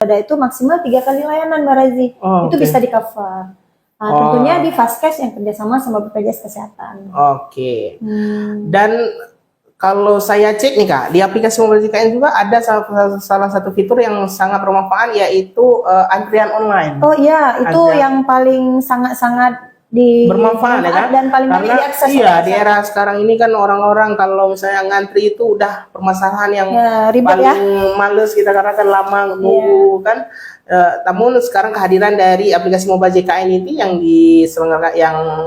Ada itu maksimal 3 kali layanan Mbak Razi. Itu bisa di cover. Nah, tentunya di Fastcash yang kerjasama sama BPJS Kesehatan. Dan kalau saya cek nih Kak, di aplikasi Mobile JKN juga ada salah satu fitur yang sangat bermanfaat, yaitu antrian online. Oh iya, itu yang paling sangat-sangat bermanfaat ya kan? Dan paling karena diakses di era sekarang ini kan orang-orang kalau misalnya ngantri itu udah permasalahan yang ribet paling males kita, karena kan lama nunggu kan. Namun sekarang kehadiran dari aplikasi Mobile JKN ini yang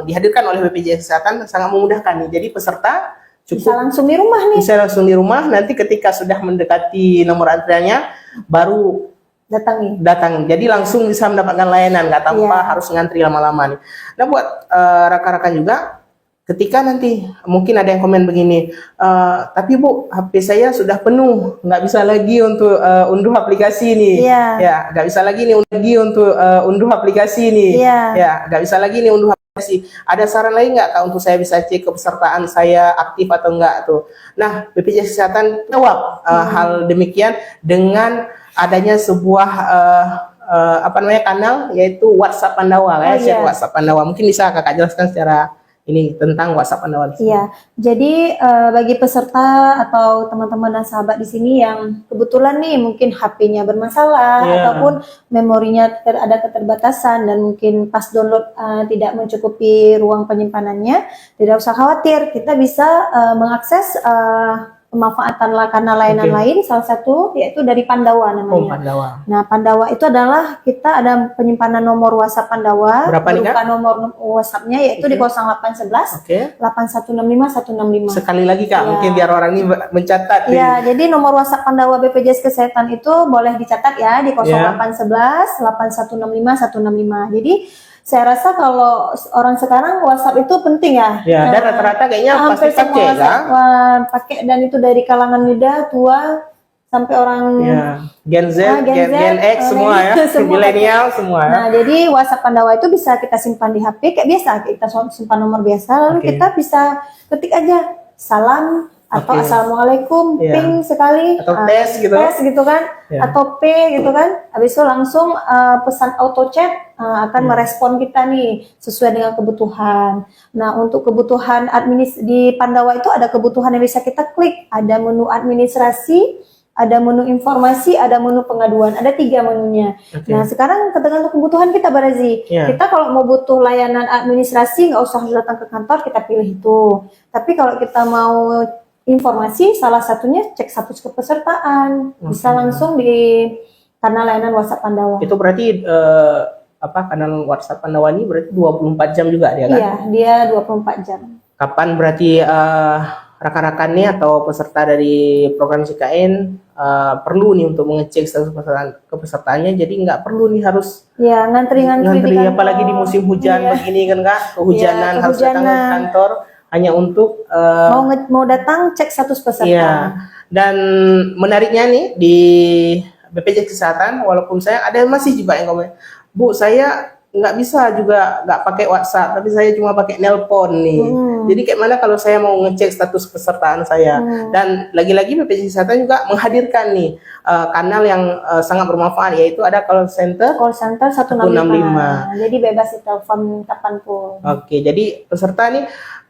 dihadirkan oleh BPJS Kesehatan sangat memudahkan nih. Jadi peserta bisa langsung di rumah nih. Bisa langsung di rumah, nanti ketika sudah mendekati nomor antriannya baru datang. Jadi langsung bisa mendapatkan layanan, nggak tanpa harus ngantri lama-lama nih. Nah, buat rekan-rekan juga, ketika nanti mungkin ada yang komen begini, tapi Bu, HP saya sudah penuh, nggak bisa lagi untuk unduh aplikasi nih. Ya, nggak bisa lagi nih untuk unduh aplikasi nih. Ya, nggak bisa lagi nih unduh aplikasi. Ada saran lain nggak Kak untuk saya bisa cek kepesertaan saya aktif atau enggak tuh? Nah, BPJS Kesehatan jawab hal demikian dengan adanya sebuah kanal, yaitu WhatsApp Pandawa. WhatsApp Pandawa. Mungkin bisa Kakak jelaskan secara ini tentang WhatsApp Pandawa. Iya, jadi bagi peserta atau teman-teman dan sahabat di sini yang kebetulan nih mungkin HP-nya bermasalah ataupun memorinya ada keterbatasan dan mungkin pas download tidak mencukupi ruang penyimpanannya, tidak usah khawatir, kita bisa mengakses pemanfaatan kanal layanan lain, salah satu yaitu dari Pandawa namanya. Nah, Pandawa itu adalah kita ada penyimpanan nomor WhatsApp Pandawa. Berapa nih Kak? Nomor WhatsApp-nya yaitu di 0811 8165 165. Sekali lagi Kak, mungkin biar orang ini mencatat. Iya, jadi nomor WhatsApp Pandawa BPJS Kesehatan itu boleh dicatat ya di 0811 8165 165. Jadi saya rasa kalau orang sekarang WhatsApp itu penting ya. Dan rata-rata kayaknya pasti pakai kan? Pakai, dan itu dari kalangan muda, tua, sampai orang Gen Z, Gen X semua ya, milenial semua. Nah, jadi WhatsApp Pandawa itu bisa kita simpan di HP kayak biasa, kita simpan nomor biasa, lalu kita bisa ketik aja salam atau assalamualaikum, ping sekali, atau tes gitu kan, atau P gitu kan. Habis itu langsung pesan auto chat akan merespon kita nih sesuai dengan kebutuhan. Nah, untuk kebutuhan di Pandawa itu ada kebutuhan yang bisa kita klik, ada menu administrasi, ada menu informasi, ada menu pengaduan, ada 3 menunya. Nah, sekarang tergantung kebutuhan kita, Barazi. Kita kalau mau butuh layanan administrasi nggak usah datang ke kantor, kita pilih itu. Tapi kalau kita mau informasi, salah satunya cek status kepesertaan, bisa langsung di kanal layanan WhatsApp Pandawa. Itu berarti kanal WhatsApp Pandawa ini berarti 24 jam juga dia kan? Iya, dia 24 jam. Kapan berarti rekan-rekan nih atau peserta dari program JKN perlu nih untuk mengecek status kepesertaannya, jadi nggak perlu nih harus ngantri apalagi di musim hujan begini kan Kak, kehujanan harus datang ke kantor hanya untuk mau datang cek status peserta. Dan menariknya nih di BPJS Kesehatan, walaupun saya ada masih juga yang komen, Bu, saya nggak bisa juga nggak pakai WhatsApp, tapi saya cuma pakai nelpon nih. Jadi kayak mana kalau saya mau ngecek status pesertaan saya? Dan lagi-lagi BPJS Kesehatan juga menghadirkan nih kanal yang sangat bermanfaat, yaitu ada call center 165. Jadi bebas ditelepon kapanpun. Jadi peserta nih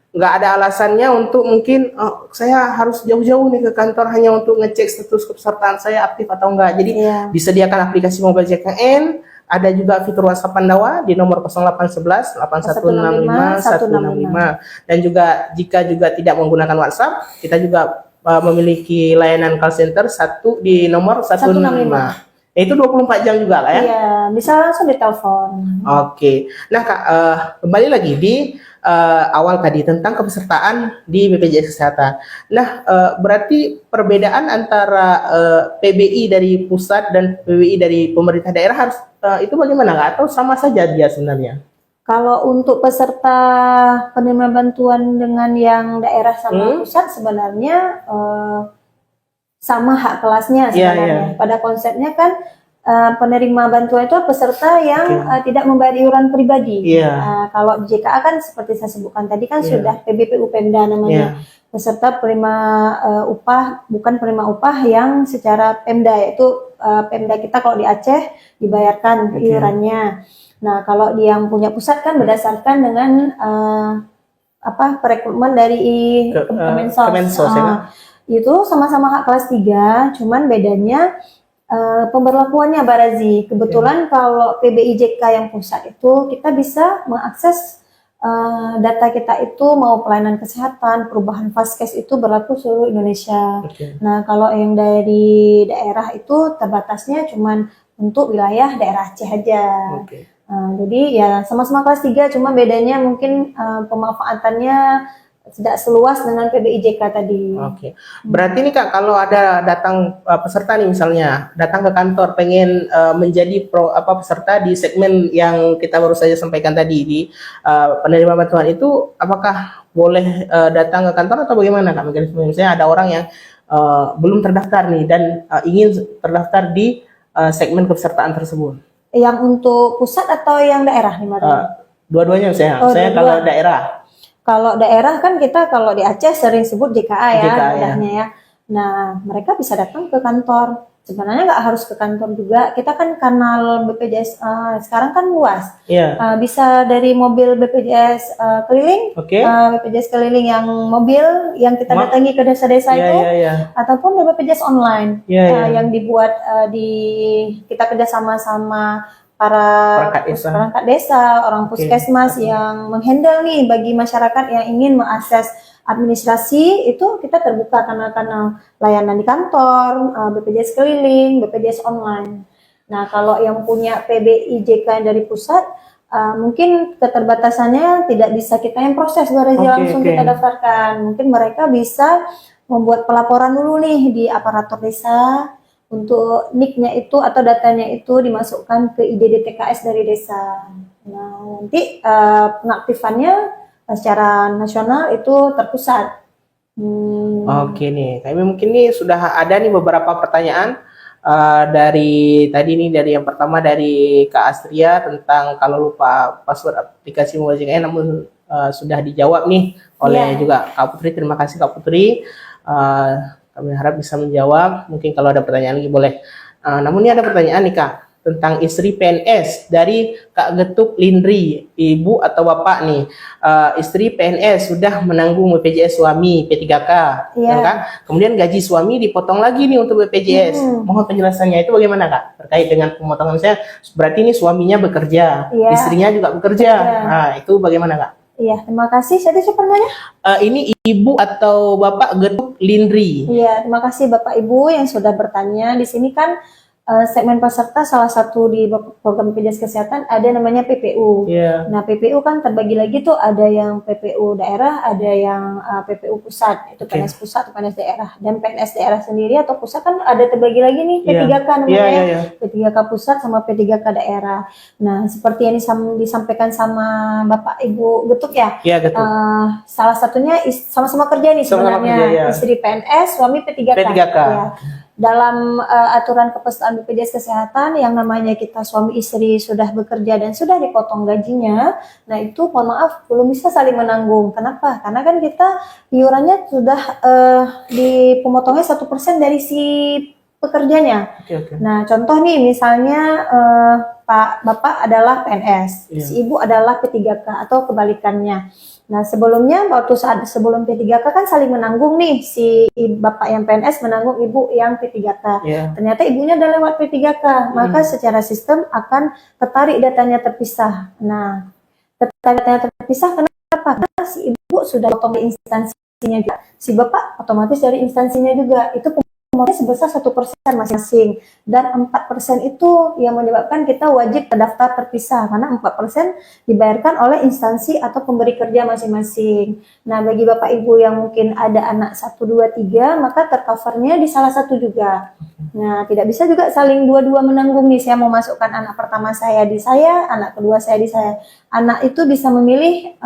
nggak ada alasannya untuk mungkin saya harus jauh-jauh nih ke kantor hanya untuk ngecek status kepesertaan saya aktif atau enggak. Jadi disediakan aplikasi Mobile JKN, ada juga fitur WhatsApp Pandawa di nomor 0811 8165 165. Dan juga jika juga tidak menggunakan WhatsApp, kita juga memiliki layanan call center di nomor 165. Itu 24 jam juga lah ya? Iya, bisa langsung ditelepon. Nah Kak, kembali lagi di awal tadi tentang kepesertaan di BPJS Kesehatan. Nah, berarti perbedaan antara PBI dari pusat dan PBI dari pemerintah daerah harus itu bagaimana Kak? Atau sama saja dia sebenarnya? Kalau untuk peserta penerima bantuan dengan yang daerah sama pusat sebenarnya sama hak kelasnya sebenarnya. Pada konsepnya kan penerima bantuan itu peserta yang tidak membayar iuran pribadi. Kalau di JKA kan seperti saya sebutkan tadi kan sudah PBPU Pemda namanya. Peserta penerima upah, bukan penerima upah yang secara Pemda, yaitu Pemda kita kalau di Aceh dibayarkan iurannya. Nah, kalau yang punya pusat kan berdasarkan dengan perekrutmen dari Kemensos. Itu sama-sama hak kelas 3, cuman bedanya pemberlakuannya Barazi. Kebetulan kalau PBIJK yang pusat itu kita bisa mengakses data kita itu mau pelayanan kesehatan, perubahan Vaskes itu berlaku seluruh Indonesia. Nah, kalau yang dari daerah itu terbatasnya cuman untuk wilayah daerah Aceh aja. Jadi ya sama-sama kelas 3, cuma bedanya mungkin pemanfaatannya tidak seluas dengan PBIJK tadi. Berarti nih Kak, kalau ada datang peserta nih misalnya datang ke kantor pengen menjadi peserta di segmen yang kita baru saja sampaikan tadi di penerima bantuan itu, apakah boleh datang ke kantor atau bagaimana Kak? Misalnya ada orang yang belum terdaftar nih dan ingin terdaftar di segmen kepesertaan tersebut. Yang untuk pusat atau yang daerah nih dua-duanya saya kalau daerah. Kalau daerah kan kita kalau di Aceh sering sebut JKA ya, mudahnya ya. Nah, mereka bisa datang ke kantor. Sebenarnya nggak harus ke kantor juga. Kita kan kanal BPJS sekarang kan luas. Bisa dari mobil BPJS keliling, BPJS keliling yang mobil yang kita datangi ke desa-desa itu, ataupun dari BPJS online yang dibuat kita kerjasama sama para perangkat desa, orang puskesmas yang menghandle nih bagi masyarakat yang ingin mengakses administrasi, itu kita terbuka kanal-kanal layanan di kantor, BPJS keliling, BPJS online. Nah, kalau yang punya PBIJK dari pusat, mungkin keterbatasannya tidak bisa kita yang proses langsung kita daftarkan. Mungkin mereka bisa membuat pelaporan dulu nih di aparatur desa, untuk NIK-nya itu atau datanya itu dimasukkan ke IDD-TKS dari desa. Nah, nanti pengaktifannya secara nasional itu terpusat. Nih, kami mungkin nih sudah ada nih beberapa pertanyaan dari tadi nih, dari yang pertama dari Kak Astria tentang kalau lupa password aplikasi mobile JKN, namun sudah dijawab nih oleh juga Kak Putri. Terima kasih Kak Putri. Kami harap bisa menjawab. Mungkin kalau ada pertanyaan lagi boleh. Namun ini ada pertanyaan nih Kak tentang istri PNS dari Kak Getuk Lindri, ibu atau bapak nih. Istri PNS sudah menanggung BPJS suami P3K, kan? Kemudian gaji suami dipotong lagi nih untuk BPJS. Mohon penjelasannya itu bagaimana Kak? Terkait dengan pemotongan saya, berarti ini suaminya bekerja, istrinya juga bekerja. Nah, itu bagaimana Kak? Iya, terima kasih. Siapa namanya? Ini ibu atau bapak Getuk Lindri. Iya, terima kasih bapak ibu yang sudah bertanya. Di sini kan segmen peserta salah satu di program BPJS Kesehatan ada namanya PPU. Nah, PPU kan terbagi lagi tuh, ada yang PPU daerah, ada yang PPU pusat, itu PNS pusat atau PNS daerah. Dan PNS daerah sendiri atau pusat kan ada terbagi lagi nih, P3K namanya. P3K pusat sama P3K daerah. Nah, seperti yang disampaikan sama Bapak Ibu Getuk ya. Getuk. Salah satunya sama-sama kerja nih sebenarnya. Istri PNS, suami P3K. Ya. Dalam aturan kepesertaan BPJS Kesehatan yang namanya kita suami istri sudah bekerja dan sudah dipotong gajinya, nah itu mohon maaf belum bisa saling menanggung. Kenapa? Karena kan kita iurannya sudah di pemotongnya 1% dari si pekerjanya. Nah, contoh nih misalnya Bapak adalah PNS, si ibu adalah P3K atau kebalikannya. Nah, sebelumnya waktu sebelum P3K kan saling menanggung nih, si bapak yang PNS menanggung ibu yang P3K. Ternyata ibunya udah lewat P3K, maka secara sistem akan ketarik datanya terpisah. Nah, ketarik datanya terpisah kenapa? Karena si ibu sudah potong di instansinya juga, si bapak otomatis dari instansinya juga. Itu pemotongnya sebesar 1% masing-masing, dan 4% itu yang menyebabkan kita wajib terdaftar terpisah karena 4% dibayarkan oleh instansi atau pemberi kerja masing-masing. Nah, bagi bapak ibu yang mungkin ada anak 1, 2, 3, maka tercovernya di salah satu juga. Nah, tidak bisa juga saling dua-dua menanggung nih, saya mau masukkan anak pertama saya di saya, anak kedua saya di saya. Anak itu bisa memilih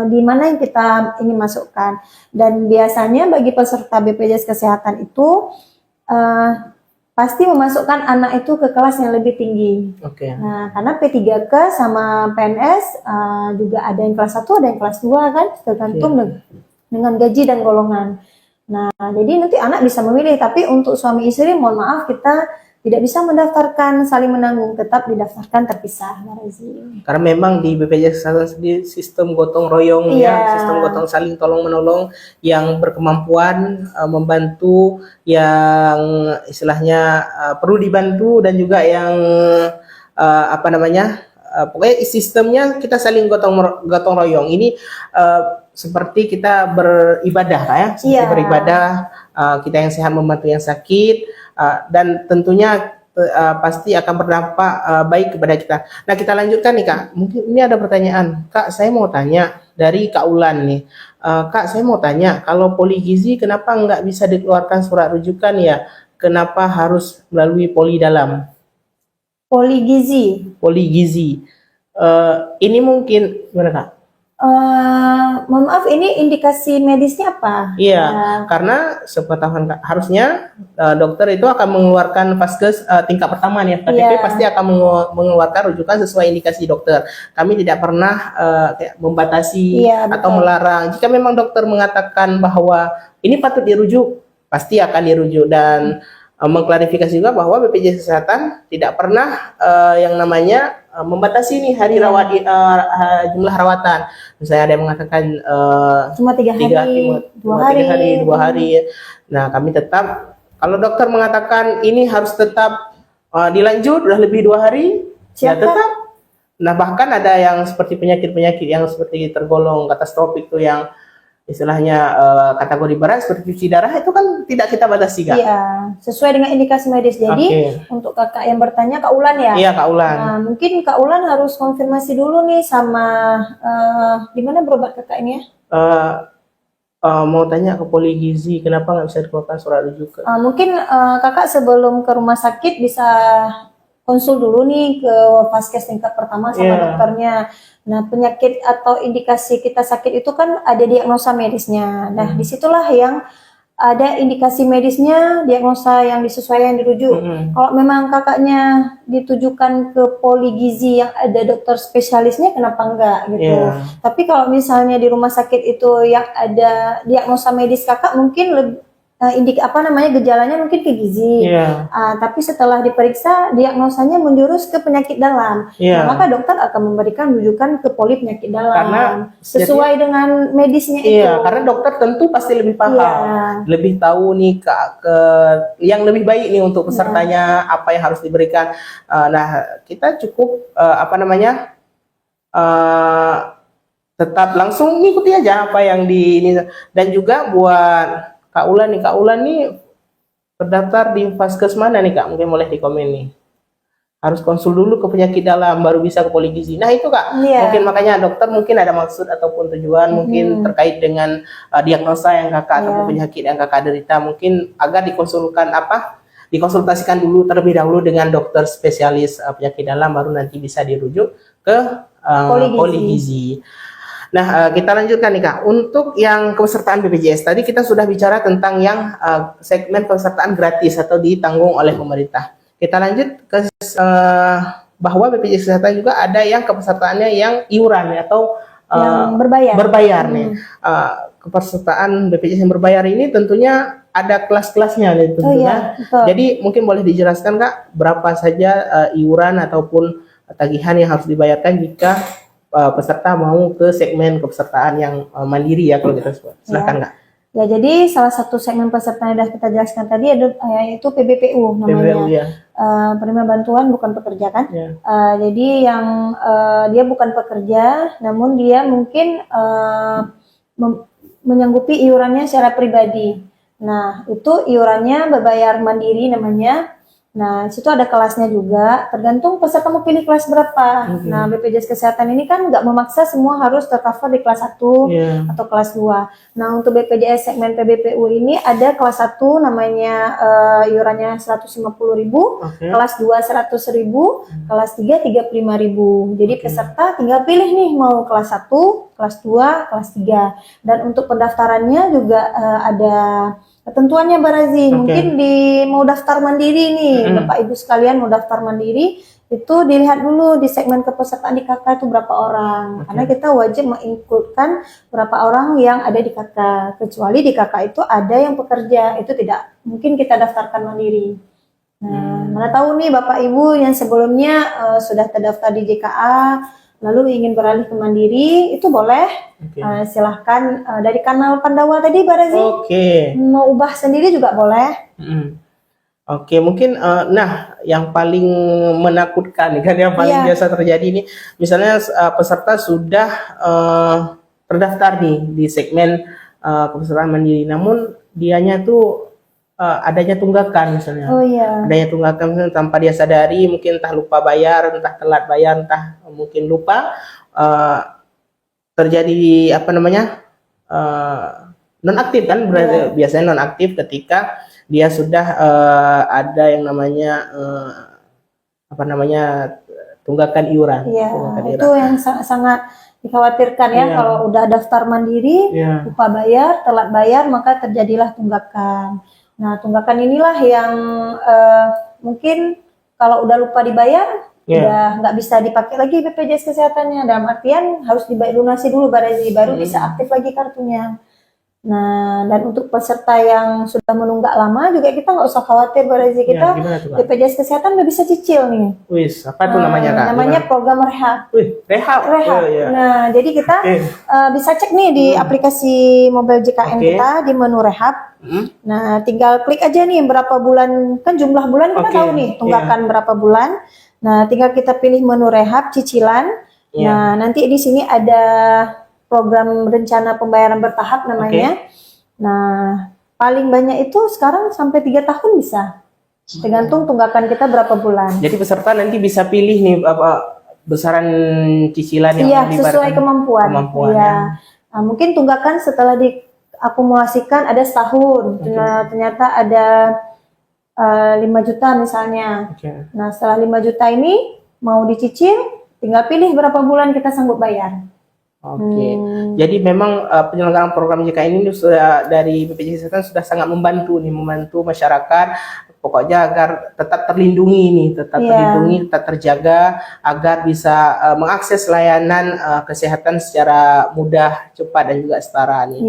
di mana yang kita ingin masukkan. Dan biasanya bagi peserta BPJS Kesehatan itu pasti memasukkan anak itu ke kelas yang lebih tinggi. Oke. Nah, karena P3K sama PNS juga ada yang kelas 1, ada yang kelas 2 kan, tergantung dengan gaji dan golongan. Nah, jadi nanti anak bisa memilih, tapi untuk suami istri mohon maaf kita tidak bisa mendaftarkan saling menanggung, tetap didaftarkan terpisah, Mbak Rezi. Karena memang di BPJS Kesehatan sendiri sistem gotong royong ya, sistem gotong saling tolong menolong, yang berkemampuan membantu, yang istilahnya perlu dibantu, dan juga yang pokoknya sistemnya kita saling gotong royong. Ini seperti kita beribadah ya, seperti beribadah, kita yang sehat membantu yang sakit, dan tentunya pasti akan berdampak baik kepada kita. Nah, kita lanjutkan nih Kak. Mungkin ini ada pertanyaan. Kak, saya mau tanya dari Kak Ulan nih. Kak, saya mau tanya, kalau poligizi kenapa nggak bisa dikeluarkan surat rujukan ya? Kenapa harus melalui poli dalam? Poligizi. Ini mungkin gimana Kak? Mohon maaf, ini indikasi medisnya apa? Iya, karena sepengetahuan Kak, harusnya dokter itu akan mengeluarkan vaskes tingkat pertama nih, KTP pasti akan mengeluarkan rujukan sesuai indikasi dokter. Kami tidak pernah kayak membatasi atau melarang. Jika memang dokter mengatakan bahwa ini patut dirujuk, pasti akan dirujuk, dan mengklarifikasi juga bahwa BPJS Kesehatan tidak pernah yang namanya membatasi nih hari rawat, jumlah rawatan. Misalnya ada yang mengatakan cuma 3 hari, 2 hari. Nah, kami tetap, kalau dokter mengatakan ini harus tetap dilanjut udah lebih 2 hari, ya tetap. Nah, bahkan ada yang seperti penyakit-penyakit yang seperti tergolong katastrofik tuh, yang istilahnya kategori berat seperti cuci darah, itu kan tidak kita batasi Kak. Iya, sesuai dengan indikasi medis. Jadi untuk kakak yang bertanya, Kak Ulan ya? Iya, Kak Ulan. Nah, mungkin Kak Ulan harus konfirmasi dulu nih sama di mana berobat kakak ini ya? Mau tanya ke poligizi, kenapa nggak bisa dikeluarkan surat rujukan? Mungkin kakak sebelum ke rumah sakit bisa konsul dulu nih ke vaskes tingkat pertama sama dokternya. Nah, penyakit atau indikasi kita sakit itu kan ada diagnosa medisnya. Nah, disitulah yang ada indikasi medisnya, diagnosa yang disesuaikan dirujuk. Kalau memang kakaknya ditujukan ke poligizi yang ada dokter spesialisnya, kenapa enggak gitu. Tapi kalau misalnya di rumah sakit itu yang ada diagnosa medis kakak, mungkin gejalanya mungkin ke gizi. Tapi setelah diperiksa diagnosanya menjurus ke penyakit dalam. Nah, maka dokter akan memberikan rujukan ke poli penyakit dalam. Karena sesuai dengan medisnya itu. Karena dokter tentu pasti lebih paham, lebih tahu nih yang lebih baik nih untuk pesertanya, apa yang harus diberikan. Nah, kita cukup tetap langsung ngikuti aja apa yang ini. Dan juga buat Kak Ulan nih terdaftar di vaskes mana nih Kak? Mungkin boleh di komen nih. Harus konsul dulu ke penyakit dalam, baru bisa ke poligizi. Nah itu Kak, mungkin makanya dokter mungkin ada maksud ataupun tujuan mungkin terkait dengan diagnosa yang kakak ataupun penyakit yang kakak derita, mungkin agar dikonsultasikan dulu terlebih dahulu dengan dokter spesialis penyakit dalam, baru nanti bisa dirujuk ke poligizi. Nah, kita lanjutkan nih Kak. Untuk yang kepesertaan BPJS, tadi kita sudah bicara tentang yang segmen kepesertaan gratis atau ditanggung oleh pemerintah. Kita lanjut ke bahwa BPJS Kesehatan juga ada yang kepesertaannya yang iuran atau yang berbayar nih. Kepesertaan BPJS yang berbayar ini tentunya ada kelas-kelasnya nih tentunya. Jadi mungkin boleh dijelaskan Kak, berapa saja iuran ataupun tagihan yang harus dibayarkan jika peserta mau ke segmen kepesertaan yang mandiri ya, kalau kita sebut. Silakan Kak. Ya, jadi salah satu segmen peserta yang sudah kita jelaskan tadi yaitu PBPU namanya. Penerima bantuan bukan pekerja kan. Jadi yang dia bukan pekerja, namun dia mungkin menyanggupi iurannya secara pribadi. Nah, itu iurannya berbayar mandiri namanya. Nah, situ ada kelasnya juga, tergantung peserta mau pilih kelas berapa. Nah, BPJS Kesehatan ini kan nggak memaksa semua harus tercover di kelas 1 atau kelas 2. Nah, untuk BPJS segmen PBPU ini ada kelas 1 namanya iurannya 150.000, kelas 2 100.000, kelas 3 35.000. Jadi peserta tinggal pilih nih mau kelas 1, kelas 2, kelas 3. Dan untuk pendaftarannya juga ada Ketentuannya Barazi, Oke. mungkin mau daftar mandiri nih, Bapak Ibu sekalian mau daftar mandiri, itu dilihat dulu di segmen kepesertaan di KK itu berapa orang. Karena kita wajib menginkludkan berapa orang yang ada di KK. Kecuali di KK itu ada yang pekerja, itu tidak mungkin kita daftarkan mandiri. Nah, mana tahu nih Bapak Ibu yang sebelumnya sudah terdaftar di JKA, lalu ingin beralih ke mandiri, itu boleh. Oke. Silahkan dari kanal Pandawa tadi Barazi. Oke. Mau ubah sendiri juga boleh. Oke, mungkin nah yang paling menakutkan kan yang paling biasa terjadi ini, misalnya peserta sudah terdaftar nih di segmen kepesertaan mandiri, namun dianya tuh adanya tunggakan misalnya. Oh iya. Adanya tunggakan misalnya tanpa dia sadari, mungkin entah lupa bayar, entah telat bayar, entah mungkin lupa, terjadi apa namanya nonaktif kan, berarti biasanya nonaktif ketika dia sudah ada yang namanya apa namanya tunggakan iuran. Iya, Tunggakan itu yang sangat dikhawatirkan ya, kalau udah daftar mandiri, lupa bayar, telat bayar, maka terjadilah tunggakan. Nah, tunggakan inilah yang mungkin kalau udah lupa dibayar, udah nggak bisa dipakai lagi BPJS Kesehatannya. Dalam artian harus dibayar lunasi dulu Barazi, baru bisa aktif lagi kartunya. Nah, dan untuk peserta yang sudah menunggak lama juga kita nggak usah khawatir Barazi, kita BPJS Kesehatan udah bisa cicil nih. Wis, apa tuh namanya Kak? Namanya program rehab. Rehab. Oh, iya. Nah, jadi kita bisa cek nih di aplikasi mobile JKN kita di menu rehab. Nah, tinggal klik aja nih berapa bulan, kan jumlah bulan kita tahu nih tunggakan berapa bulan. Nah, tinggal kita pilih menu rehab cicilan. Nah, nanti di sini ada program rencana pembayaran bertahap namanya. Nah, paling banyak itu sekarang sampai 3 tahun bisa. Tergantung tunggakan kita berapa bulan. Jadi peserta nanti bisa pilih nih apa besaran cicilan yang sesuai kemampuan. Iya. Nah, mungkin tunggakan setelah diakumulasikan ada setahun. Nah, ternyata ada 5 juta misalnya. Nah, setelah 5 juta ini mau dicicil, tinggal pilih berapa bulan kita sanggup bayar. Jadi memang penyelenggaraan program JKN ini sudah dari BPJS Kesehatan sudah sangat membantu masyarakat, pokoknya agar tetap terlindungi nih, terlindungi, tetap terjaga, agar bisa mengakses layanan kesehatan secara mudah, cepat dan juga setara nih.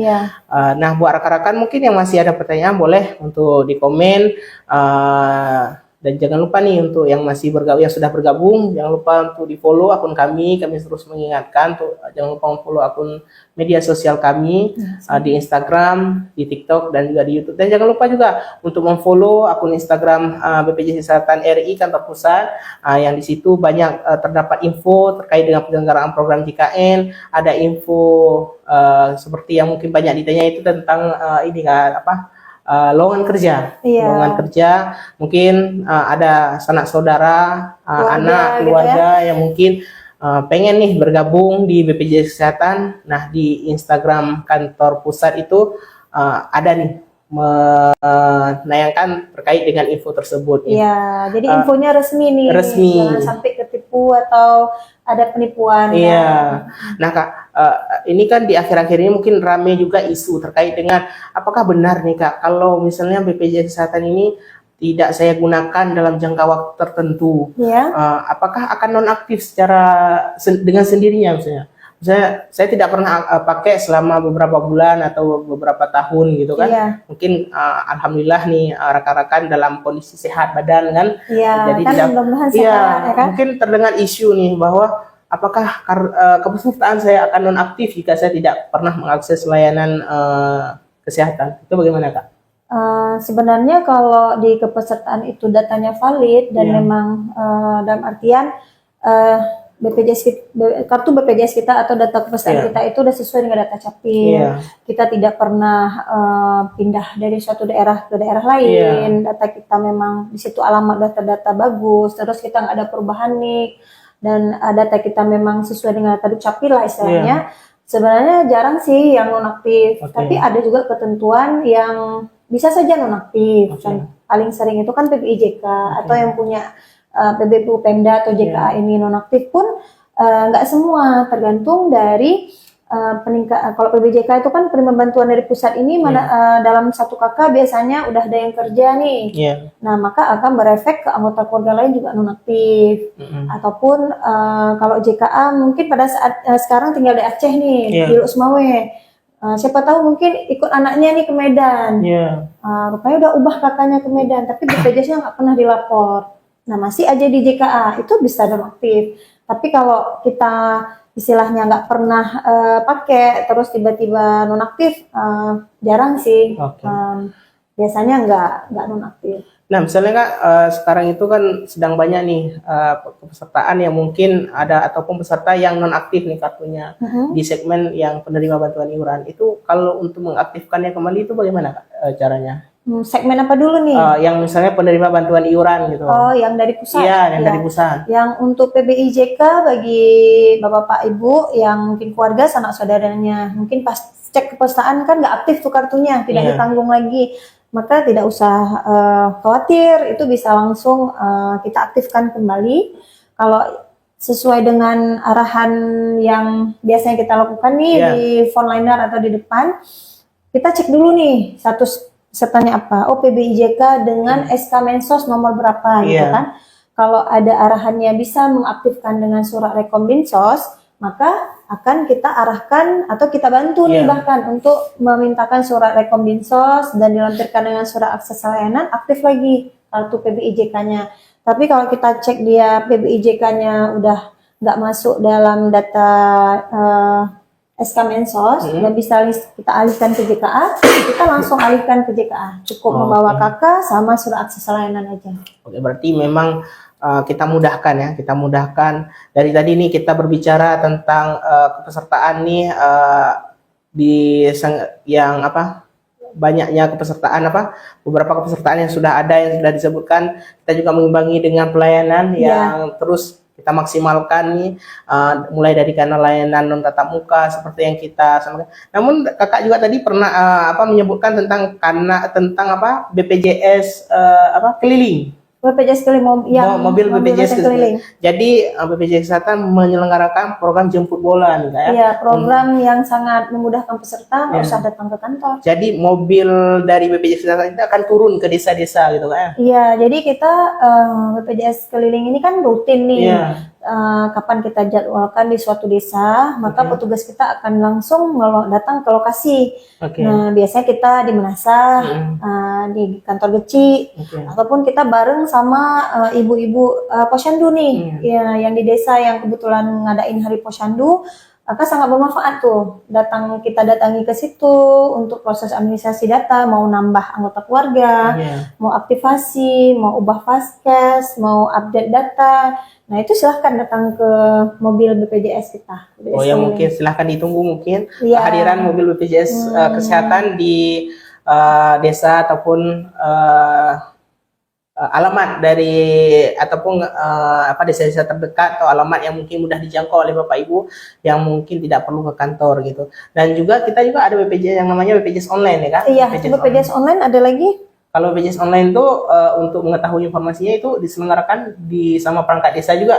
Nah, buat rekan-rekan mungkin yang masih ada pertanyaan boleh untuk di komen. Dan jangan lupa nih untuk yang masih bergabung, yang sudah bergabung, jangan lupa untuk di follow akun kami terus mengingatkan untuk jangan lupa follow akun media sosial kami di Instagram, di TikTok dan juga di YouTube. Dan jangan lupa juga untuk memfollow akun Instagram BPJS Kesehatan RI Kantor Pusat, yang di situ banyak terdapat info terkait dengan penyelenggaraan program JKN, ada info seperti yang mungkin banyak ditanya itu tentang ini kan lowongan kerja, lowongan kerja, mungkin ada sanak saudara, anak, keluarga yang mungkin pengen nih bergabung di BPJS Kesehatan. Nah, di Instagram kantor pusat itu ada nih menayangkan terkait dengan info tersebut. Iya, jadi infonya resmi nih, jangan sampai ketipu atau ada penipuan. Nah Kak, ini kan di akhir-akhir ini mungkin rame juga isu terkait dengan apakah benar nih Kak, kalau misalnya BPJS Kesehatan ini tidak saya gunakan dalam jangka waktu tertentu, apakah akan nonaktif dengan sendirinya misalnya? Saya tidak pernah pakai selama beberapa bulan atau beberapa tahun gitu kan. Mungkin alhamdulillah nih rekan-rekan dalam kondisi sehat badan kan. Jadi kan tidak sehat, ya kan? Mungkin terdengar isu nih bahwa apakah kepesertaan saya akan nonaktif jika saya tidak pernah mengakses layanan kesehatan. Itu bagaimana Kak? Sebenarnya kalau di kepesertaan itu datanya valid dan memang dalam artian kartu BPJS kita atau data kepesertaan kita itu udah sesuai dengan data Capil. Kita tidak pernah pindah dari suatu daerah ke daerah lain. Data kita memang di situ alamat data bagus. Terus kita nggak ada perubahan nih. Dan data kita memang sesuai dengan data Capil lah istilahnya. Sebenarnya jarang sih yang nonaktif. Tapi ada juga ketentuan yang bisa saja nonaktif. Paling sering itu kan PBIJK atau yang punya PBPU Pemda atau JKA ini nonaktif pun nggak semua, tergantung dari kalau PBJK itu kan penerima bantuan dari pusat ini dalam satu kakak biasanya udah ada yang kerja nih. Nah, maka akan berefek ke anggota keluarga lain juga nonaktif. Ataupun kalau JKA mungkin pada saat sekarang tinggal di Aceh nih, di Lusmawe. Siapa tahu mungkin ikut anaknya nih ke Medan. Rupanya udah ubah kakaknya ke Medan, tapi BPJS-nya nggak pernah dilapor. Nah, masih aja di JKA, itu bisa nonaktif. Tapi kalau kita istilahnya nggak pernah pakai, terus tiba-tiba nonaktif, jarang sih. Biasanya nggak nonaktif. Nah, misalnya Kak, sekarang itu kan sedang banyak nih pesertaan yang mungkin ada ataupun peserta yang nonaktif nih kartunya di segmen yang penerima bantuan iuran. Itu kalau untuk mengaktifkannya kembali itu bagaimana Kak, caranya? Segmen apa dulu nih? Yang misalnya penerima bantuan iuran gitu. Oh, yang dari pusat? Iya, yang dari pusat. Yang untuk PBIJK bagi bapak-bapak ibu yang mungkin keluarga sanak saudaranya, mungkin pas cek kepesertaan kan nggak aktif tuh kartunya, tidak ditanggung lagi. Maka tidak usah khawatir, itu bisa langsung kita aktifkan kembali. Kalau sesuai dengan arahan yang biasanya kita lakukan nih di frontliner atau di depan, kita cek dulu nih status pesertanya apa. Oh, PBIJK dengan SK Mensos nomor berapa gitu kan. Kalau ada arahannya bisa mengaktifkan dengan surat rekom Dinsos, maka akan kita arahkan atau kita bantu nih bahkan untuk memintakan surat rekom Dinsos dan dilampirkan dengan surat akses layanan, aktif lagi kartu PBIJK-nya. Tapi kalau kita cek dia PBIJK-nya udah nggak masuk dalam data SK Mensos dan bisa kita alihkan ke JKA, kita langsung alihkan ke JKA. Cukup membawa kakak sama surat akses layanan aja. Oke, berarti memang kita mudahkan ya, kita mudahkan. Dari tadi nih kita berbicara tentang kepesertaan nih yang banyaknya kepesertaan beberapa kepesertaan yang sudah ada yang sudah disebutkan. Kita juga mengimbangi dengan pelayanan yang terus kita maksimalkan nih, mulai dari kanal layanan non tatap muka seperti yang kita sampaikan. Namun kakak juga tadi pernah menyebutkan tentang BPJS keliling. BPJS keliling mobil BPJS keliling. Jadi BPJS Kesehatan menyelenggarakan program jemput bola nih Kak ya. Iya, program yang sangat memudahkan peserta nggak usah datang ke kantor. Jadi mobil dari BPJS Kesehatan itu akan turun ke desa-desa gitu Kak ya. Iya, jadi kita BPJS keliling ini kan rutin nih. Kapan kita jadwalkan di suatu desa, maka petugas kita akan langsung datang ke lokasi. Nah, biasanya kita di Menasah, di kantor Geci, ataupun kita bareng sama ibu-ibu posyandu nih, yang di desa yang kebetulan ngadain hari posyandu, maka sangat bermanfaat tuh. Kita datangi ke situ untuk proses administrasi data, mau nambah anggota keluarga, mau aktivasi, mau ubah vaskes, mau update data. Nah, itu silahkan datang ke mobil BPJS kita. Mungkin silahkan ditunggu mungkin kehadiran mobil BPJS Kesehatan di desa ataupun alamat dari ataupun desa-desa terdekat atau alamat yang mungkin mudah dijangkau oleh Bapak Ibu yang mungkin tidak perlu ke kantor gitu. Dan juga kita juga ada BPJS yang namanya BPJS online ya Kak? Iya, BPJS online ada lagi. Kalau BPJS online itu untuk mengetahui informasinya itu diselenggarakan sama perangkat desa juga.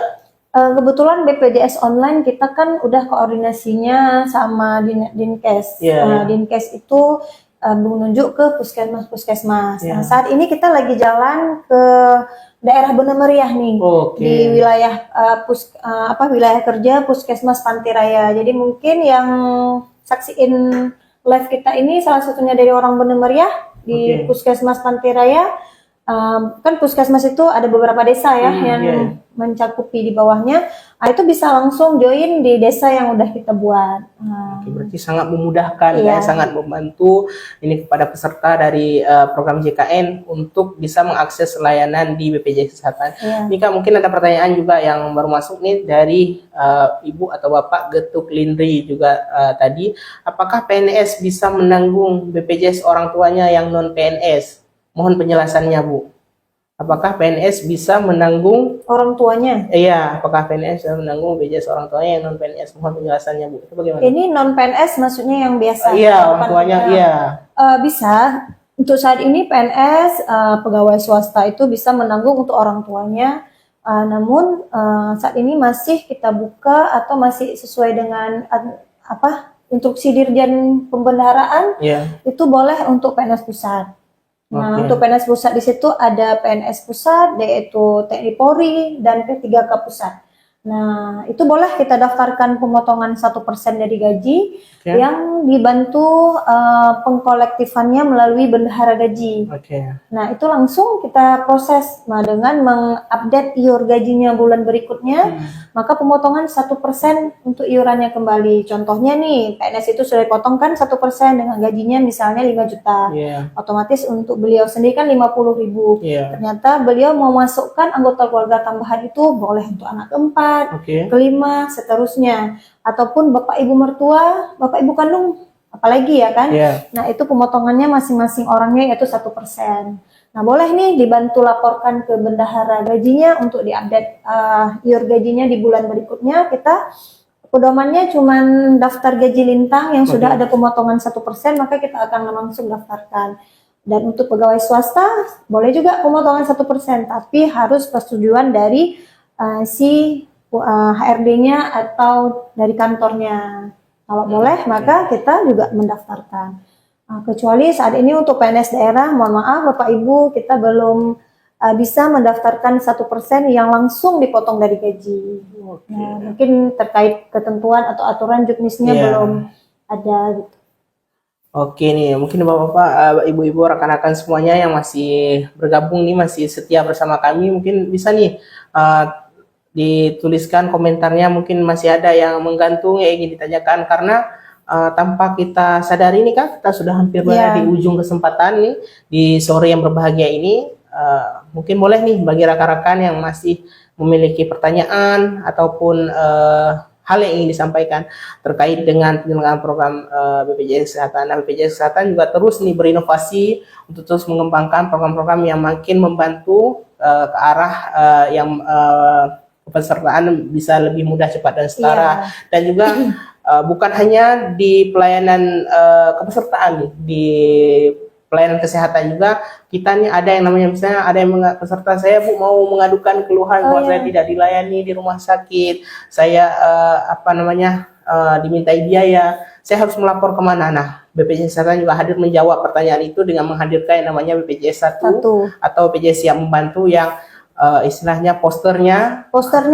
Kebetulan BPJS online kita kan udah koordinasinya sama Dinkes. Dinkes itu menunjuk ke puskesmas. Nah, saat ini kita lagi jalan ke daerah Bener Meriah nih, di wilayah wilayah kerja Puskesmas Pantai Raya. Jadi mungkin yang saksiin live kita ini salah satunya dari orang Bener Meriah di Puskesmas Pantai Raya. Kan puskesmas itu ada beberapa desa ya yang mencakupi di bawahnya. Itu bisa langsung join di desa yang udah kita buat. Berarti sangat memudahkan sangat membantu ini kepada peserta dari program JKN untuk bisa mengakses layanan di BPJS Kesehatan. Ini Kak, mungkin ada pertanyaan juga yang baru masuk nih dari Ibu atau Bapak Getuk Lindri juga tadi. Apakah PNS bisa menanggung BPJS orang tuanya yang non PNS? Mohon penjelasannya Bu. Apakah PNS bisa menanggung orang tuanya? Iya, apakah PNS bisa menanggung BPJS orang tuanya yang non PNS? Mohon penjelasannya Bu. Itu bagaimana? Ini non PNS maksudnya yang biasa? Iya, orang tuanya bisa. Untuk saat ini PNS pegawai swasta itu bisa menanggung untuk orang tuanya. Namun saat ini masih kita buka atau masih sesuai dengan instruksi Dirjen Pembendaharaan Ya. itu boleh untuk PNS pusat. Nah, Oke. untuk PNS pusat di situ ada PNS pusat, yaitu TNI Polri dan P3K pusat. Nah, itu boleh kita daftarkan pemotongan 1% dari gaji Oke. yang dibantu pengkolektifannya melalui bendahara gaji. Oke. Nah, itu langsung kita proses. Nah, dengan mengupdate iur gajinya bulan berikutnya, maka pemotongan 1% untuk iurannya kembali. Contohnya nih, PNS itu sudah dipotongkan 1% dengan gajinya misalnya 5 juta. Iya. Otomatis untuk beliau sendiri kan 50.000. Iya. Ternyata beliau mau masukkan anggota keluarga tambahan itu boleh untuk anak keempat, Oke. kelima, seterusnya. Ataupun bapak ibu mertua, bapak ibu kandung, apalagi ya kan. Iya. Nah, itu pemotongannya masing-masing orangnya yaitu 1%. Nah, boleh nih dibantu laporkan ke bendahara gajinya untuk diupdate iur gajinya di bulan berikutnya. Kita pedomannya cuma daftar gaji lintang yang sudah ada pemotongan 1%, maka kita akan langsung daftarkan. Dan untuk pegawai swasta boleh juga pemotongan 1%, tapi harus persetujuan dari si HRD-nya atau dari kantornya. Kalau boleh, maka kita juga mendaftarkan. Kecuali saat ini untuk PNS daerah, mohon maaf Bapak Ibu, kita belum bisa mendaftarkan 1% yang langsung dipotong dari gaji. Nah, mungkin terkait ketentuan atau aturan juknisnya belum ada gitu. Oke nih, mungkin bapak-bapak, ibu-ibu, rekan-rekan semuanya yang masih bergabung nih, masih setia bersama kami, mungkin bisa nih dituliskan komentarnya, mungkin masih ada yang menggantung yang ingin ditanyakan, karena tanpa kita sadari nih kan, kita sudah hampir berada di ujung kesempatan nih, di sore yang berbahagia ini. Mungkin boleh nih bagi rekan-rekan yang masih memiliki pertanyaan ataupun hal yang ingin disampaikan terkait dengan penyelenggaraan program BPJS Kesehatan. Nah, BPJS Kesehatan juga terus nih berinovasi untuk terus mengembangkan program-program yang makin membantu ke arah yang kepesertaan bisa lebih mudah, cepat dan setara. Dan juga bukan hanya di pelayanan kepesertaan, di pelayanan kesehatan juga kita nih ada yang namanya, misalnya ada yang peserta saya Bu mau mengadukan keluhan bahwa saya tidak dilayani di rumah sakit, saya dimintai biaya, saya harus melapor kemana? Nah, BPJS Kesehatan juga hadir menjawab pertanyaan itu dengan menghadirkan yang namanya BPJS 1 atau BPJS yang membantu, yang istilahnya posternya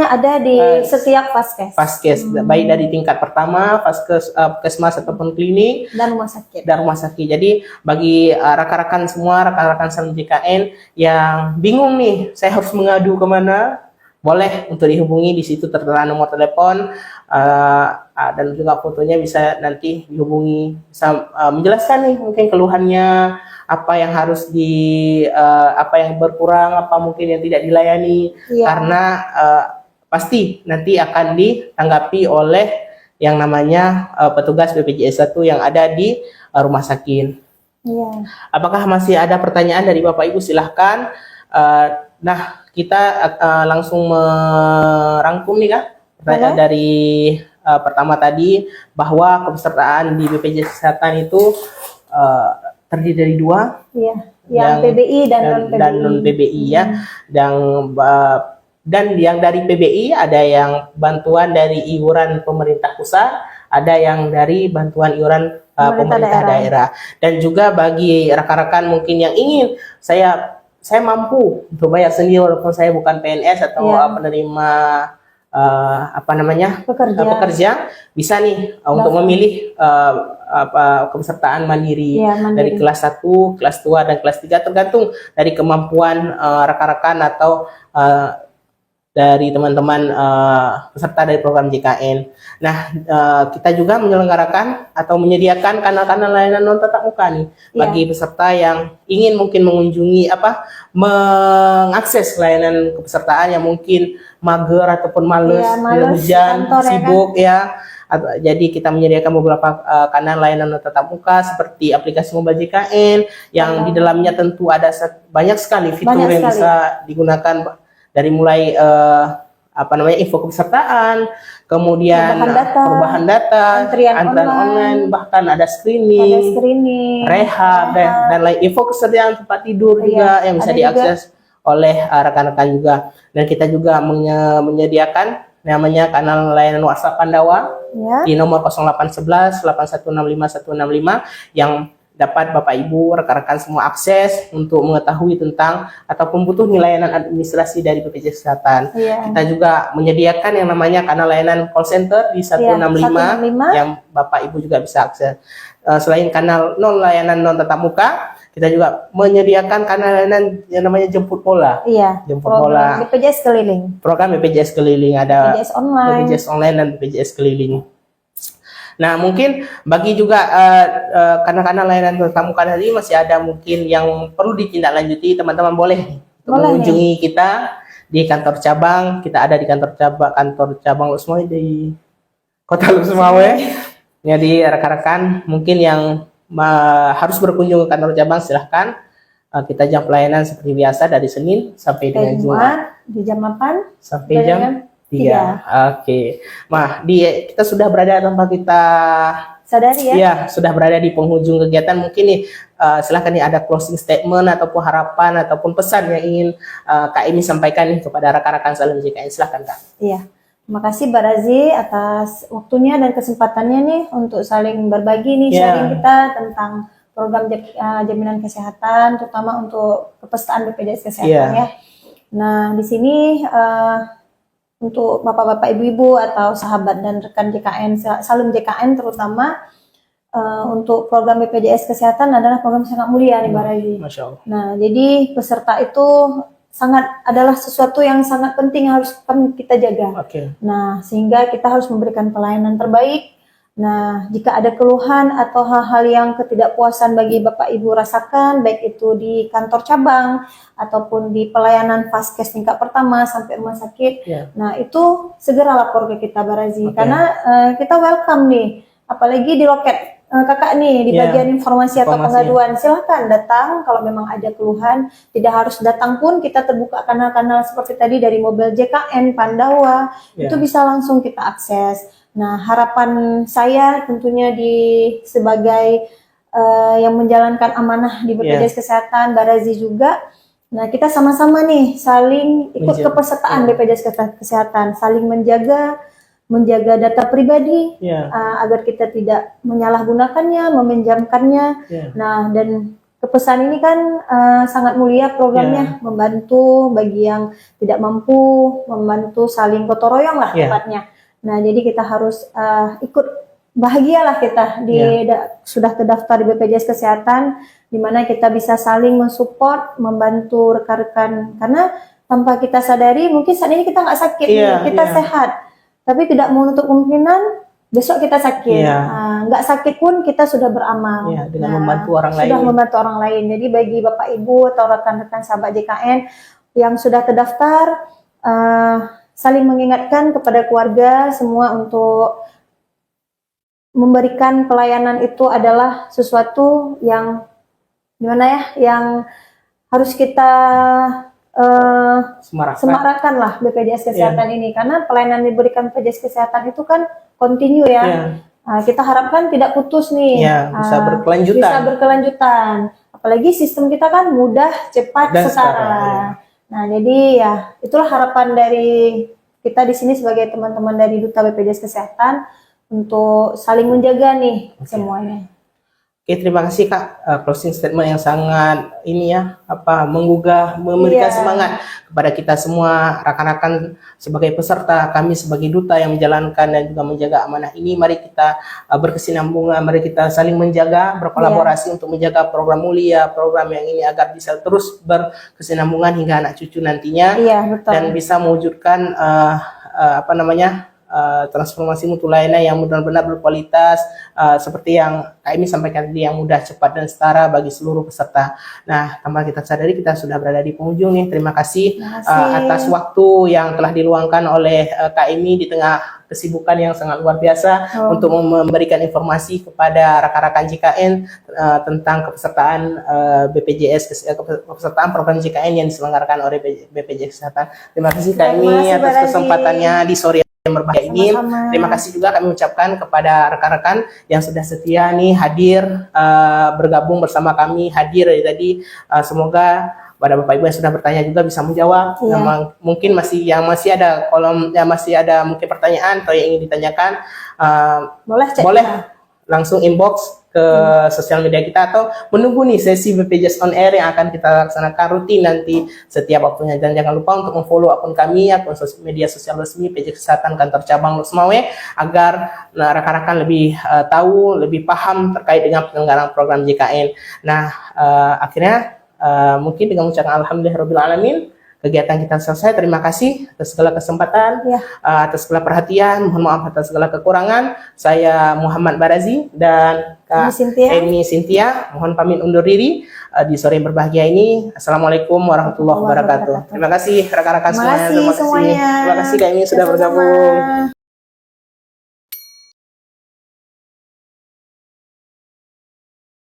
ada di setiap paskes. Baik dari tingkat pertama, puskesmas ataupun klinik dan rumah sakit. Jadi bagi rekan-rekan semua, rekan-rekan Salam JKN yang bingung nih, saya harus mengadu kemana, boleh untuk dihubungi. Di situ tertera nomor telepon dan juga fotonya, bisa nanti dihubungi, bisa menjelaskan nih mungkin keluhannya, apa yang harus apa yang berkurang, apa mungkin yang tidak dilayani, karena pasti nanti akan ditanggapi oleh yang namanya petugas BPJS 1 yang ada di rumah sakit. Apakah masih ada pertanyaan dari Bapak Ibu? Silahkan. Nah, kita langsung merangkum nih Kak, pertanyaan dari pertama tadi, bahwa kepesertaan di BPJS Kesehatan itu terdiri dari dua, yang PBI dan non PBI ya. Dan yang dari PBI ada yang bantuan dari iuran pemerintah pusat, ada yang dari bantuan iuran pemerintah daerah. Dan juga bagi rekan-rekan mungkin yang ingin, saya mampu untuk bayar sendiri walaupun saya bukan PNS atau penerima pekerja, bisa nih untuk memilih kepesertaan mandiri, dari kelas 1, kelas 2, dan kelas 3, tergantung dari kemampuan rekan-rekan atau dari teman-teman peserta dari program JKN. Nah, kita juga menyelenggarakan atau menyediakan kanal-kanal layanan non tatap muka nih bagi peserta yang ingin mungkin mengunjungi mengakses layanan kepesertaan yang mungkin mager ataupun males hujan, sibuk Jadi kita menyediakan beberapa kanal layanan non tatap muka seperti aplikasi mobile JKN yang di dalamnya tentu ada banyak sekali fitur yang bisa digunakan, dari mulai info kepesertaan, kemudian perubahan data, antrian online, bahkan ada screening, rehab, dan lain, info kesediaan tempat tidur juga yang bisa diakses oleh rekan-rekan juga. Dan kita juga menyediakan namanya kanal layanan WhatsApp Pandawa Ya. di nomor 0811 8165 165 yang dapat Bapak Ibu rekan-rekan semua akses untuk mengetahui tentang ataupun butuh layanan administrasi dari BPJS Kesehatan. Iya. Kita juga menyediakan yang namanya kanal layanan call center di 165, 165. yang Bapak Ibu juga bisa akses. Selain kanal layanan non tatap muka, kita juga menyediakan kanal layanan yang namanya jemput bola. Iya. Jemput Program bola. BPJS keliling. Program BPJS keliling, ada BPJS online. BPJS online dan BPJS keliling. Nah, mungkin bagi juga kanal-kanal layanan tatap muka tadi masih ada mungkin yang perlu ditindaklanjuti, teman-teman boleh mengunjungi kita di kantor cabang. Kita ada di kantor cabang Lusmoy di Kota Lusmoy. Jadi rekan-rekan mungkin yang harus berkunjung ke kantor cabang, silahkan. Kita jam pelayanan seperti biasa dari Senin sampai dengan Jumat di jam 8 sampai jam 3. Oke. Nah, kita sudah berada tempat kita sadari ya. Iya, sudah berada di penghujung kegiatan. Mungkin nih silahkan nih ada closing statement ataupun harapan ataupun pesan yang ingin Kak Emi sampaikan nih kepada rekan-rekan Salim JKN. Silahkan Kak. Iya. Terima kasih Mbak Razi atas waktunya dan kesempatannya nih untuk saling berbagi nih sharing kita tentang program jaminan kesehatan, terutama untuk kepesertaan BPJS Kesehatan ya. Nah, di sini untuk bapak-bapak, ibu-ibu atau sahabat dan rekan JKN, Salim JKN terutama, untuk program BPJS Kesehatan adalah program sangat mulia nih Mbak Razi. Masya Allah. Nah, jadi peserta itu adalah sesuatu yang sangat penting harus kita jaga. Nah, sehingga kita harus memberikan pelayanan terbaik. Nah, jika ada keluhan atau hal-hal yang ketidakpuasan bagi Bapak Ibu rasakan, baik itu di kantor cabang ataupun di pelayanan Vaskes tingkat pertama sampai rumah sakit, nah itu segera lapor ke kita Barazi, karena kita welcome nih, apalagi di loket kakak nih di bagian informasi atau pengaduan, silahkan datang kalau memang ada keluhan. Tidak harus datang pun, kita terbuka kanal-kanal seperti tadi dari mobil JKN, Pandawa, itu bisa langsung kita akses. Nah, harapan saya tentunya sebagai yang menjalankan amanah di BPJS Kesehatan, Barazi juga. Nah, kita sama-sama nih saling ikut kepesertaan BPJS Kesehatan, saling menjaga data pribadi agar kita tidak menyalahgunakannya, meminjamkannya. Nah, dan kepesan ini kan sangat mulia programnya, membantu bagi yang tidak mampu, membantu saling gotong royong lah tepatnya. Nah, jadi kita harus ikut, bahagialah kita sudah terdaftar di BPJS Kesehatan, di mana kita bisa saling mensupport, membantu rekan-rekan, karena tanpa kita sadari mungkin saat ini kita nggak sakit, kita sehat, tapi tidak menutup kemungkinan besok kita sakit. Nggak sakit pun kita sudah beramal dengan membantu orang lain. Sudah membantu orang lain. Jadi bagi Bapak Ibu atau rekan-rekan sahabat JKN yang sudah terdaftar, saling mengingatkan kepada keluarga semua untuk memberikan pelayanan itu adalah sesuatu yang gimana ya, yang harus kita semarakan lah BPJS Kesehatan ini, karena pelayanan diberikan BPJS Kesehatan itu kan kontinu ya. Kita harapkan tidak putus nih, bisa berkelanjutan. Bisa berkelanjutan. Apalagi sistem kita kan mudah, cepat, setara. Nah, jadi ya itulah harapan dari kita di sini sebagai teman-teman dari Duta BPJS Kesehatan untuk saling menjaga nih semuanya. Oke, terima kasih Kak, closing statement yang sangat menggugah, memberikan semangat kepada kita semua rekan-rekan sebagai peserta, kami sebagai duta yang menjalankan dan juga menjaga amanah ini. Mari kita berkesinambungan, mari kita saling menjaga, berkolaborasi untuk menjaga program mulia, program yang ini agar bisa terus berkesinambungan hingga anak cucu nantinya, dan bisa mewujudkan transformasi mutu layanan yang benar-benar berkualitas, seperti yang Kak Emi sampaikan tadi, yang mudah, cepat, dan setara bagi seluruh peserta. Nah, tanpa kita sadari kita sudah berada di penghujung nih. Terima kasih atas waktu yang telah diluangkan oleh Kak Emi di tengah kesibukan yang sangat luar biasa untuk memberikan informasi kepada rekan-rekan JKN tentang kepesertaan kepesertaan program JKN yang diselenggarakan oleh BPJS Kesehatan. Terima kasih Kak Emi atas kesempatannya di sore yang berbahaya ini. Terima kasih juga kami ucapkan kepada rekan-rekan yang sudah setia nih hadir bergabung bersama kami, hadir dari tadi. Semoga pada Bapak Ibu yang sudah bertanya juga bisa menjawab. Iya. Mungkin masih ada kolom, ya masih ada mungkin pertanyaan atau yang ingin ditanyakan, Boleh cek. boleh langsung inbox ke sosial media kita atau menunggu nih sesi BPJS on air yang akan kita laksanakan rutin nanti setiap waktunya. Dan jangan lupa untuk memfollow akun kami, akun media sosial resmi PJ Kesehatan Kantor Cabang Losmawe, agar rekan-rekan lebih tahu, lebih paham terkait dengan penyelenggaraan program JKN. Nah, akhirnya mungkin dengan ucapan alhamdulillahirabbil alamin, kegiatan kita selesai. Terima kasih atas segala kesempatan, Ya. atas segala perhatian. Mohon maaf atas segala kekurangan. Saya Muhammad Barazi dan Kak Emi Cynthia. Mohon pamit undur diri di sore yang berbahagia ini. Assalamualaikum warahmatullahi wabarakatuh. Terima kasih rekan-rekan semuanya. Terima kasih semuanya. Terima kasih Kak Emi sudah Sama-sama. bergabung.